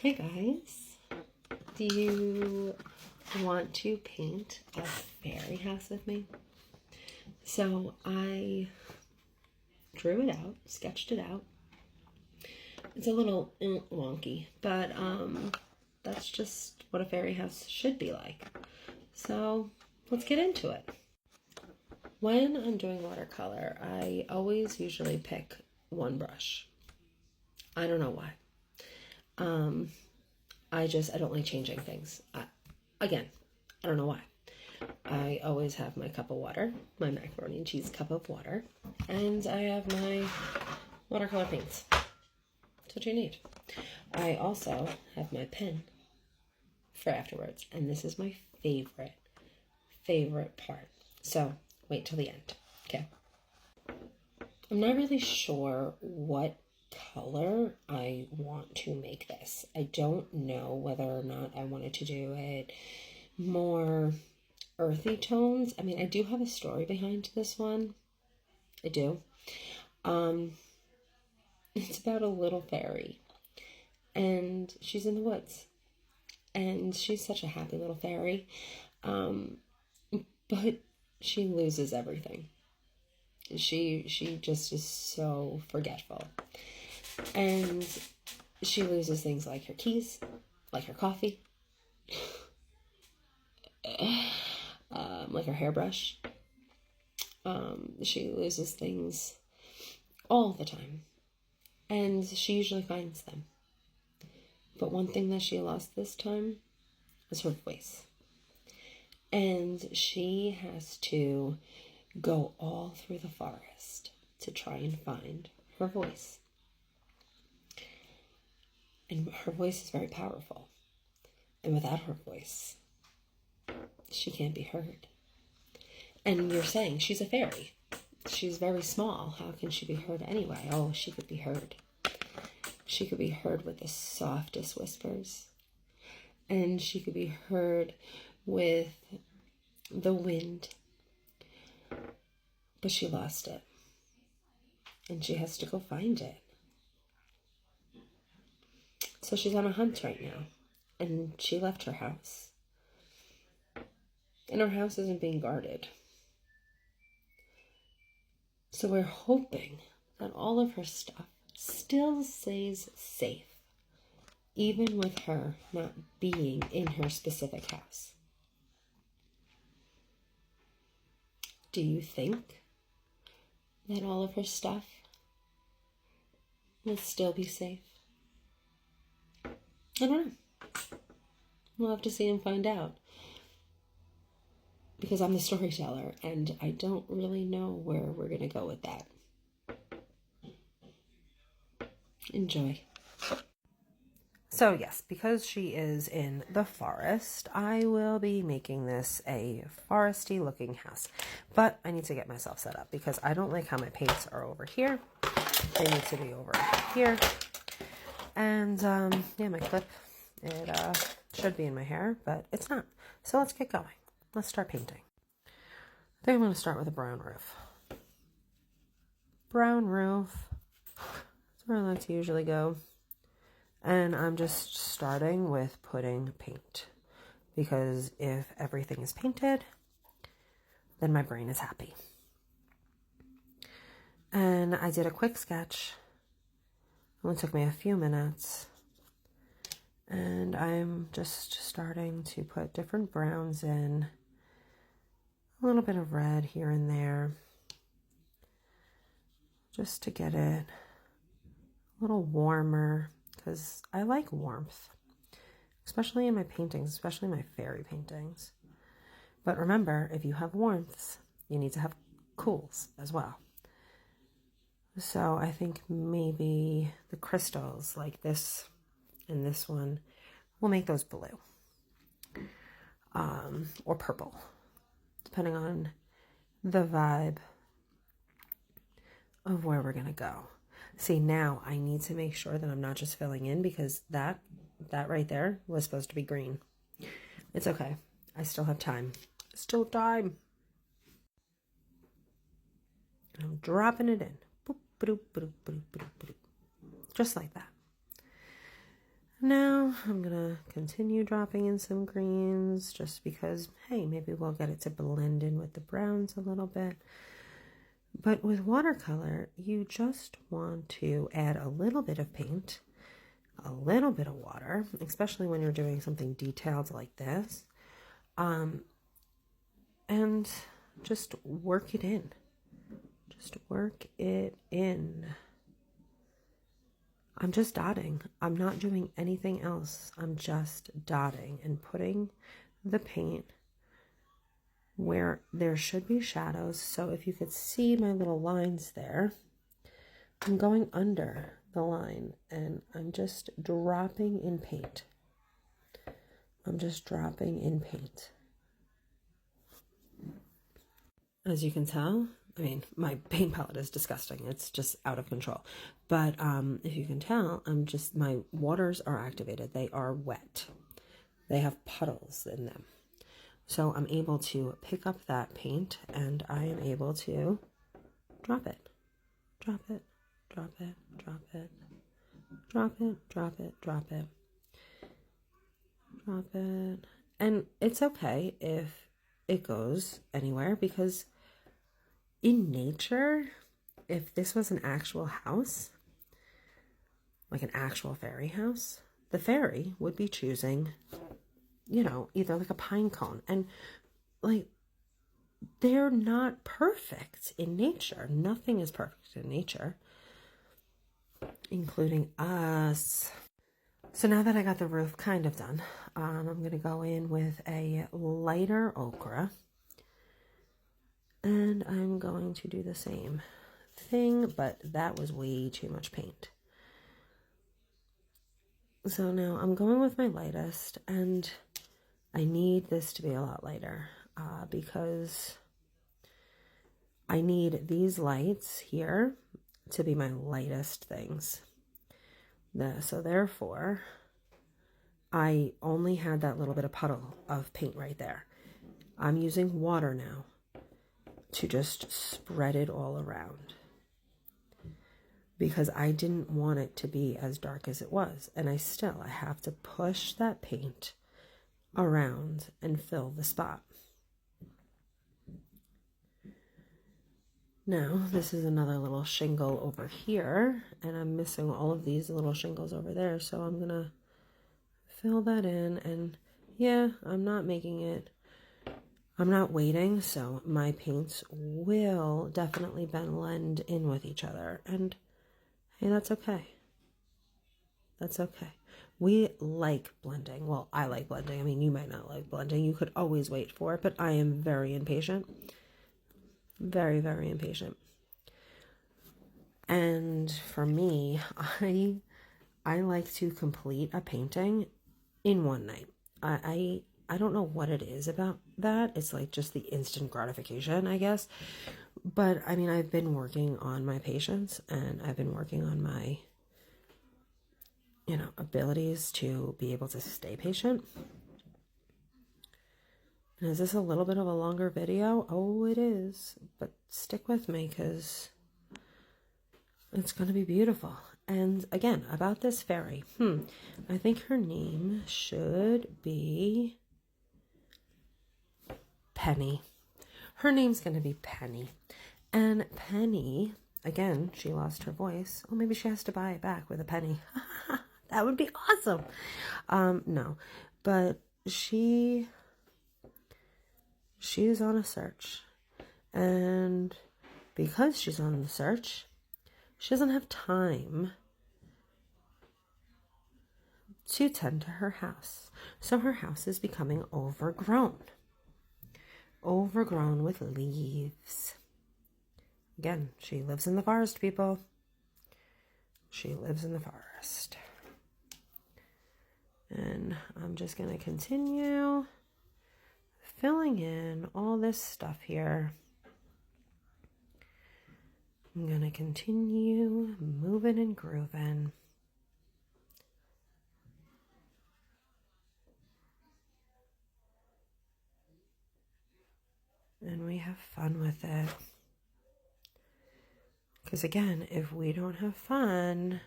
Hey guys, do you want to paint a fairy house with me? So I drew it out, sketched it out. It's a little wonky, but that's just what a fairy house should be like. So let's get into it. When I'm doing watercolor, I always usually pick one brush. I don't know why. I don't like changing things. Again, I don't know why. I always have my cup of water, my macaroni and cheese cup of water, and I have my watercolor paints. That's what you need. I also have my pen for afterwards, and this is my favorite part. So wait till the end, okay? I'm not really sure what color I want to make this. I don't know whether or not I wanted to do it more earthy tones. I mean, I do have a story behind this one. I do. It's about a little fairy, and she's in the woods, and she's such a happy little fairy, but she loses everything. She just is so forgetful, and she loses things like her keys, like her coffee, like her hairbrush. She loses things all the time, and she usually finds them. But one thing that she lost this time was her voice. And she has to go all through the forest to try and find her voice. And her voice is very powerful. And without her voice, she can't be heard. And you're saying she's a fairy. She's very small. How can she be heard anyway? Oh, she could be heard. She could be heard with the softest whispers. And she could be heard with the wind. But she lost it. And she has to go find it. So she's on a hunt right now. And she left her house. And her house isn't being guarded. So we're hoping that all of her stuff still stays safe, even with her not being in her specific house. Do you think that all of her stuff will still be safe? I don't know. We'll have to see and find out. Because I'm the storyteller, and I don't really know where we're going to go with that. Enjoy. So yes, because she is in the forest, I will be making this a foresty looking house. But I need to get myself set up because I don't like how my paints are over here. They need to be over here. And yeah, my clip, it should be in my hair, but it's not. So let's get going. Let's start painting. I think I'm going to start with a brown roof. Brown roof. That's where I like to usually go. And I'm just starting with putting paint. Because if everything is painted, then my brain is happy. And I did a quick sketch. It only took me a few minutes. And I'm just starting to put different browns in. A little bit of red here and there. Just to get it a little warmer. Because I like warmth. Especially in my paintings. Especially my fairy paintings. But remember, if you have warmths, you need to have cools as well. So I think maybe the crystals like this and this one will make those blue. Or purple. Depending on the vibe of where we're going to go. See, now I need to make sure that I'm not just filling in because that right there was supposed to be green. It's okay. I still have time. Still time. I'm dropping it in. Boop, boop, boop, boop, boop, boop, boop. Just like that. Now I'm gonna continue dropping in some greens just because, hey, maybe we'll get it to blend in with the browns a little bit. But with watercolor, you just want to add a little bit of paint, a little bit of water, especially when you're doing something detailed like this, and just work it in. Just work it in. I'm just dotting. I'm not doing anything else. I'm just dotting and putting the paint where there should be shadows. So if you could see my little lines there, I'm going under the line and I'm just dropping in paint. I'm just dropping in paint. As you can tell, I mean, my paint palette is disgusting. It's just out of control. But if you can tell, my waters are activated. They are wet. They have puddles in them. So I'm able to pick up that paint and I am able to drop it, drop it, drop it, drop it, drop it, drop it, drop it, drop it. And it's okay if it goes anywhere, because in nature, if this was an actual house, like an actual fairy house, the fairy would be choosing, you know, either like a pine cone. And like, they're not perfect in nature. Nothing is perfect in nature, including us. So now that I got the roof kind of done, I'm going to go in with a lighter ochre. And I'm going to do the same thing, but that was way too much paint. So now I'm going with my lightest, and I need this to be a lot lighter because I need these lights here to be my lightest things. So therefore, I only had that little bit of puddle of paint right there. I'm using water now to just spread it all around, because I didn't want it to be as dark as it was. And I have to push that paint around and fill the spot. Now, this is another little shingle over here, and I'm missing all of these little shingles over there. So I'm gonna fill that in, and yeah, I'm not waiting, so my paints will definitely blend in with each other. And hey, that's okay. That's okay. We like blending. Well, I like blending. I mean, you might not like blending. You could always wait for it, but I am very impatient. Very, very impatient. And for me, I like to complete a painting in one night. I don't know what it is about that. It's like just the instant gratification, I guess. But I mean, I've been working on my patience, and I've been working on my, abilities to be able to stay patient. And is this a little bit of a longer video? Oh, it is. But stick with me, because it's going to be beautiful. And again, about this fairy, I think her name should be Penny. Her name's going to be Penny. And Penny, again, she lost her voice. Oh, maybe she has to buy it back with a penny. That would be awesome. No, but she is on a search. And because she's on the search, she doesn't have time to tend to her house. So her house is becoming overgrown with leaves. Again, she lives in the forest, people. She lives in the forest. And I'm just going to continue filling in all this stuff here. I'm going to continue moving and grooving. And we have fun with it. Because again, if we don't have fun,